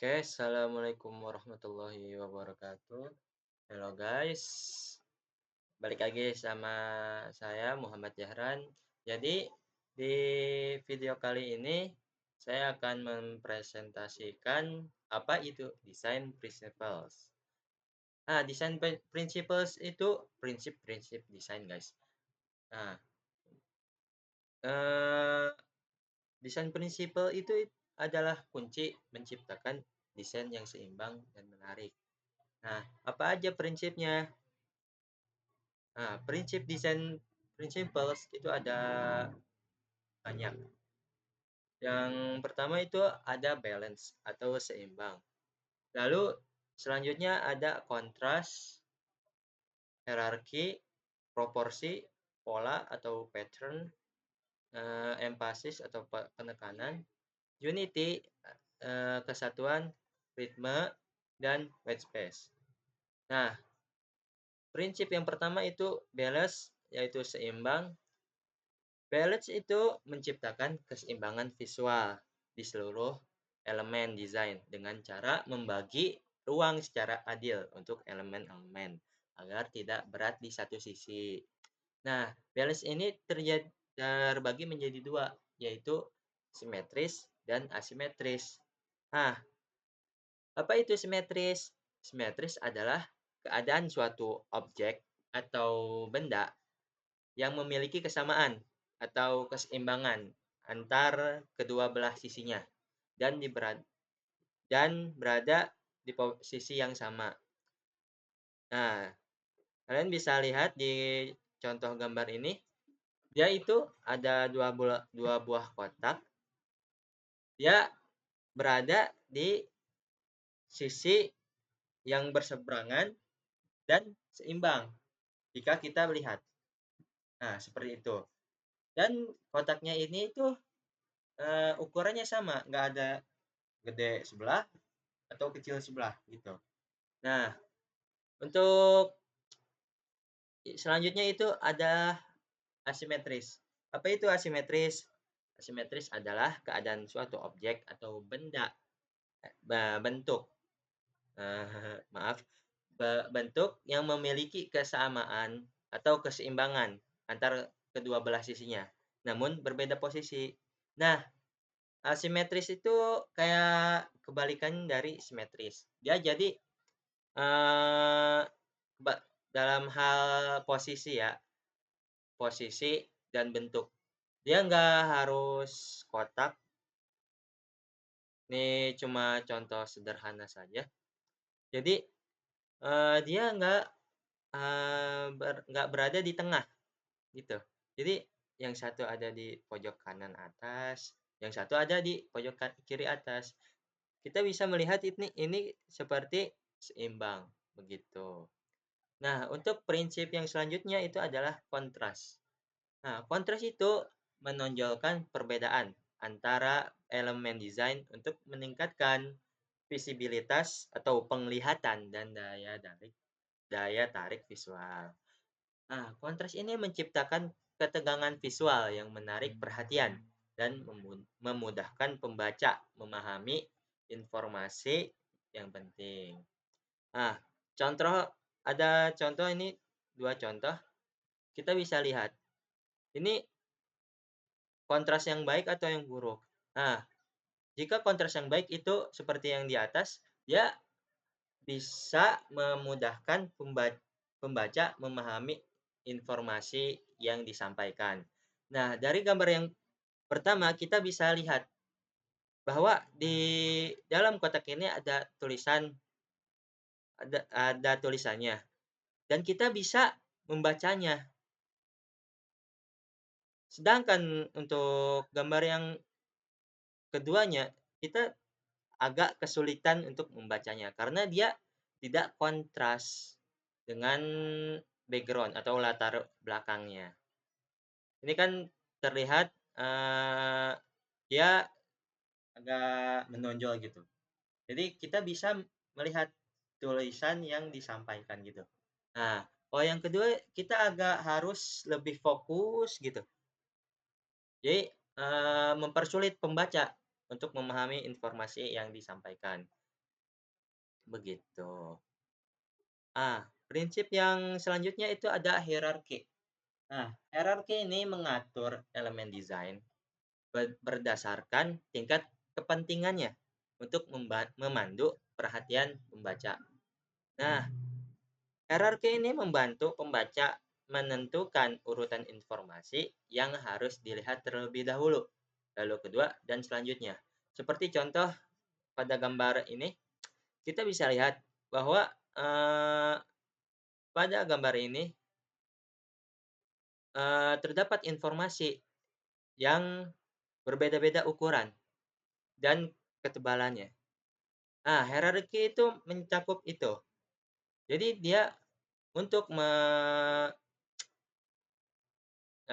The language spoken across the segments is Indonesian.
Oke, assalamualaikum warahmatullahi wabarakatuh. Halo guys, balik lagi sama saya Muhammad Jahran. Jadi di video kali ini saya akan mempresentasikan apa itu design principles. Nah, design principles itu prinsip-prinsip desain guys. Nah, eh, desain prinsipal itu adalah kunci menciptakan desain yang seimbang dan menarik. Nah, apa aja prinsipnya? Nah, prinsip desain principles itu ada banyak. Yang pertama itu ada balance atau seimbang. Lalu selanjutnya ada kontras, hierarki, proporsi, pola atau pattern, emphasis atau penekanan, unity, kesatuan, ritme, dan white space. Nah, prinsip yang pertama itu balance, yaitu seimbang. Balance itu menciptakan keseimbangan visual di seluruh elemen desain dengan cara membagi ruang secara adil untuk elemen-elemen agar tidak berat di satu sisi. Nah, balance ini terbagi menjadi dua, yaitu simetris dan asimetris. Nah, apa itu simetris? Simetris adalah keadaan suatu objek atau benda yang memiliki kesamaan atau keseimbangan antar kedua belah sisinya dan berada di posisi yang sama. Nah, kalian bisa lihat di contoh gambar ini, dia itu ada dua buah kotak, dia berada di sisi yang berseberangan dan seimbang jika kita melihat. Nah, seperti itu. Dan kotaknya ini tuh ukurannya sama, nggak ada gede sebelah atau kecil sebelah gitu. Nah, untuk selanjutnya itu ada asimetris. Apa itu asimetris? Asimetris adalah keadaan suatu objek atau benda bentuk maaf bentuk yang memiliki kesamaan atau keseimbangan antar kedua belah sisinya, namun berbeda posisi. Nah, asimetris itu kayak kebalikan dari simetris. Dia jadi eh dalam hal posisi ya, posisi dan bentuk. Dia nggak harus kotak. Ini cuma contoh sederhana saja. Jadi dia nggak berada di tengah gitu. Jadi yang satu ada di pojok kanan atas, yang satu ada di pojok kiri atas. Kita bisa melihat ini seperti seimbang begitu. Nah, untuk prinsip yang selanjutnya itu adalah kontras. Nah, kontras itu menonjolkan perbedaan antara elemen desain untuk meningkatkan visibilitas atau penglihatan dan daya tarik visual. Nah, kontras ini menciptakan ketegangan visual yang menarik perhatian dan memudahkan pembaca memahami informasi yang penting. Nah, contoh contoh ini dua contoh. Kita bisa lihat ini kontras yang baik atau yang buruk. Nah, jika kontras yang baik itu seperti yang di atas, dia bisa memudahkan pembaca memahami informasi yang disampaikan. Nah, dari gambar yang pertama kita bisa lihat bahwa di dalam kotak ini ada tulisannya dan kita bisa membacanya. Sedangkan untuk gambar yang keduanya, kita agak kesulitan untuk membacanya karena dia tidak kontras dengan background atau latar belakangnya. Ini kan terlihat dia agak menonjol gitu. Jadi kita bisa melihat tulisan yang disampaikan gitu. Nah, kalau yang kedua kita agak harus lebih fokus gitu. Jadi mempersulit pembaca untuk memahami informasi yang disampaikan. begitu. Prinsip yang selanjutnya itu ada hierarki. Nah, hierarki ini mengatur elemen desain berdasarkan tingkat kepentingannya untuk memandu perhatian pembaca. Nah, hierarki ini membantu pembaca menentukan urutan informasi yang harus dilihat terlebih dahulu, lalu kedua, dan selanjutnya. Seperti contoh pada gambar ini, kita bisa lihat bahwa pada gambar ini terdapat informasi yang berbeda-beda ukuran dan ketebalannya. Nah, hierarki itu mencakup itu. Jadi dia untuk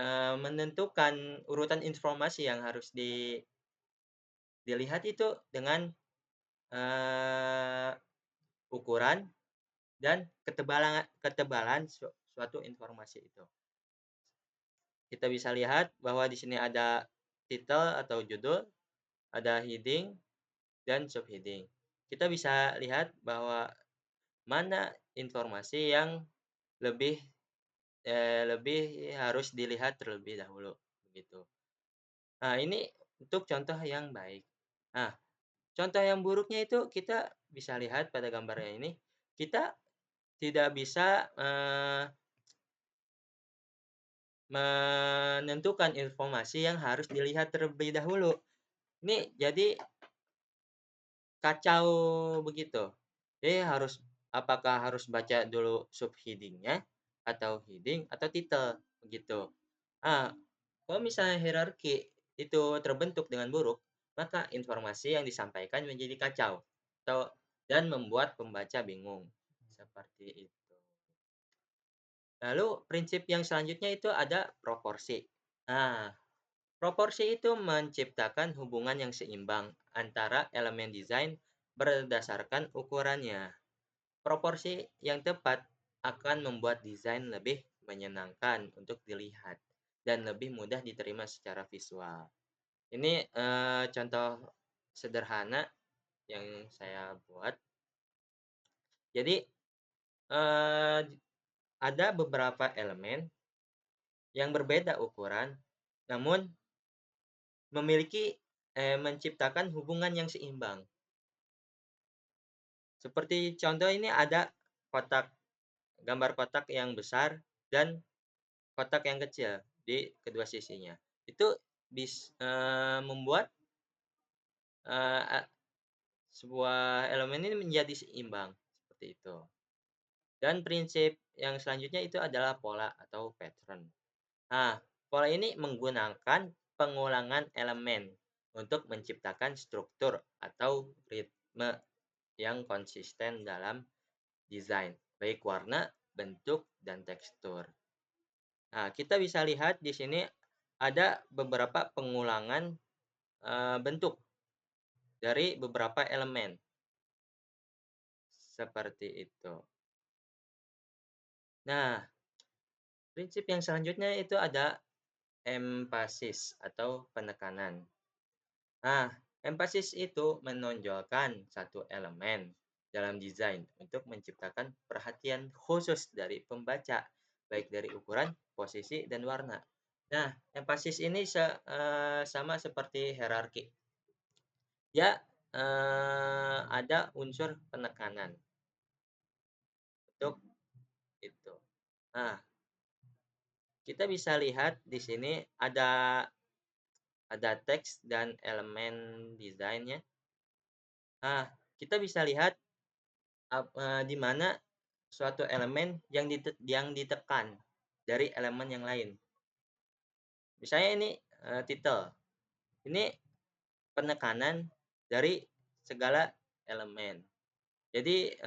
menentukan urutan informasi yang harus dilihat itu dengan eee, ukuran dan ketebalan ketebalan suatu informasi itu. Kita bisa lihat bahwa di sini ada title atau judul, ada heading, dan subheading. Kita bisa lihat bahwa mana informasi yang lebih lebih harus dilihat terlebih dahulu, begitu. Nah, ini untuk contoh yang baik. Nah, contoh yang buruknya itu kita bisa lihat pada gambarnya ini, kita tidak bisa, menentukan informasi yang harus dilihat terlebih dahulu. Ini jadi kacau begitu. Jadi apakah harus baca dulu subheading-nya, atau heading, atau title, begitu. Ah, kalau misalnya hierarki itu terbentuk dengan buruk, maka informasi yang disampaikan menjadi kacau dan membuat pembaca bingung. Seperti itu. Lalu prinsip yang selanjutnya itu ada proporsi. Nah, proporsi itu menciptakan hubungan yang seimbang antara elemen desain berdasarkan ukurannya. Proporsi yang tepat akan membuat desain lebih menyenangkan untuk dilihat dan lebih mudah diterima secara visual. Ini contoh sederhana yang saya buat. Jadi eh, ada beberapa elemen yang berbeda ukuran, namun menciptakan hubungan yang seimbang. Seperti contoh ini ada kotak, gambar kotak yang besar dan kotak yang kecil di kedua sisinya. Itu membuat eee, sebuah elemen ini menjadi seimbang, seperti itu. Dan prinsip yang selanjutnya itu adalah pola atau pattern. Nah, pola ini menggunakan pengulangan elemen untuk menciptakan struktur atau ritme yang konsisten dalam desain, baik warna, bentuk, dan tekstur. Nah, kita bisa lihat di sini ada beberapa pengulangan bentuk dari beberapa elemen, seperti itu. Nah, prinsip yang selanjutnya itu ada empasis atau penekanan. Nah, empasis itu menonjolkan satu elemen dalam desain untuk menciptakan perhatian khusus dari pembaca, baik dari ukuran, posisi, dan warna. Nah, empasis ini sama seperti hierarki. Dia ada unsur penekanan untuk itu. Nah, kita bisa lihat di sini ada teks dan elemen desainnya. Nah, kita bisa lihat di mana suatu elemen yang ditekan dari elemen yang lain. Misalnya ini title. Ini penekanan dari segala elemen. Jadi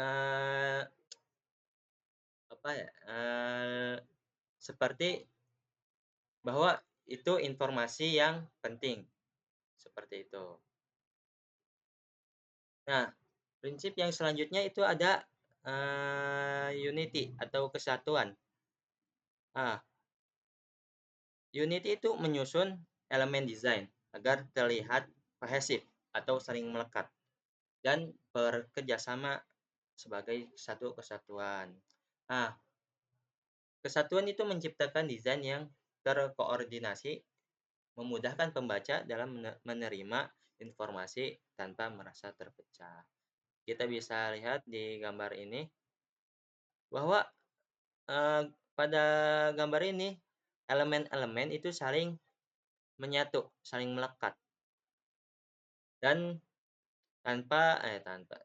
apa ya? Seperti bahwa itu informasi yang penting, seperti itu. Nah, prinsip yang selanjutnya itu ada unity atau kesatuan. Nah, unity itu menyusun elemen desain agar terlihat kohesif atau saling melekat dan bekerja sama sebagai satu kesatuan. Nah, kesatuan itu menciptakan desain yang terkoordinasi, memudahkan pembaca dalam menerima informasi tanpa merasa terpecah. Kita bisa lihat di gambar ini bahwa, pada gambar ini elemen-elemen itu saling menyatu, saling melekat dan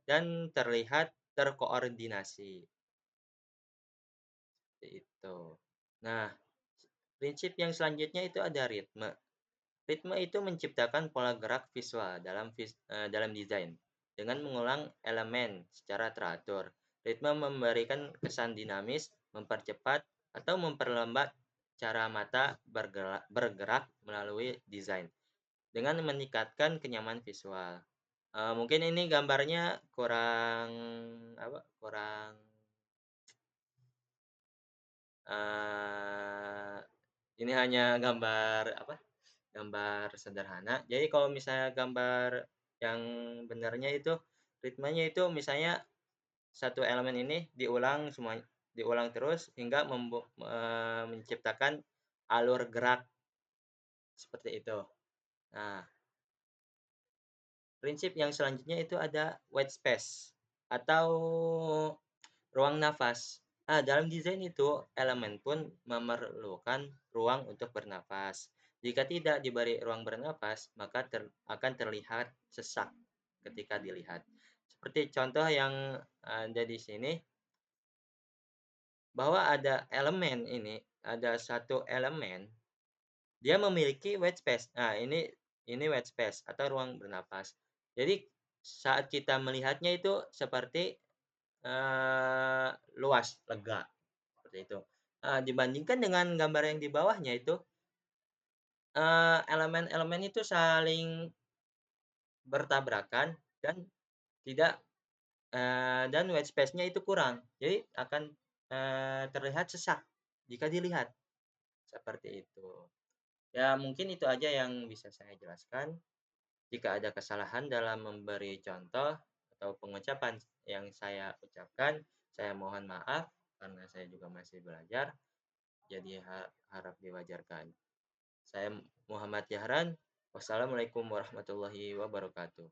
dan terlihat terkoordinasi, seperti itu. Nah, prinsip yang selanjutnya itu ada ritme. Ritme itu menciptakan pola gerak visual dalam desain dengan mengulang elemen secara teratur. Ritme memberikan kesan dinamis, mempercepat atau memperlambat cara mata bergerak melalui desain dengan meningkatkan kenyamanan visual. Mungkin ini gambarnya kurang apa, kurang, eee, ini hanya gambar apa, gambar sederhana. Jadi kalau misalnya gambar yang benarnya itu, ritmenya itu misalnya satu elemen ini diulang terus hingga menciptakan alur gerak seperti itu. Nah, prinsip yang selanjutnya itu ada white space atau ruang nafas. Nah, dalam desain itu, elemen pun memerlukan ruang untuk bernafas. Jika tidak diberi ruang bernafas, maka akan terlihat sesak ketika dilihat. Seperti contoh yang ada di sini, bahwa ada satu elemen, dia memiliki white space. Nah, ini white space atau ruang bernafas. Jadi, saat kita melihatnya itu seperti luas, lega, seperti itu. Dibandingkan dengan gambar yang di bawahnya itu, elemen-elemen itu saling bertabrakan dan tidak dan white space-nya itu kurang. Jadi akan, terlihat sesak jika dilihat, seperti itu. Ya mungkin itu aja yang bisa saya jelaskan. Jika ada kesalahan dalam memberi contoh atau pengucapan yang saya ucapkan, saya mohon maaf karena saya juga masih belajar, jadi harap diwajarkan. Saya Muhammad Yahran. Wassalamualaikum warahmatullahi wabarakatuh.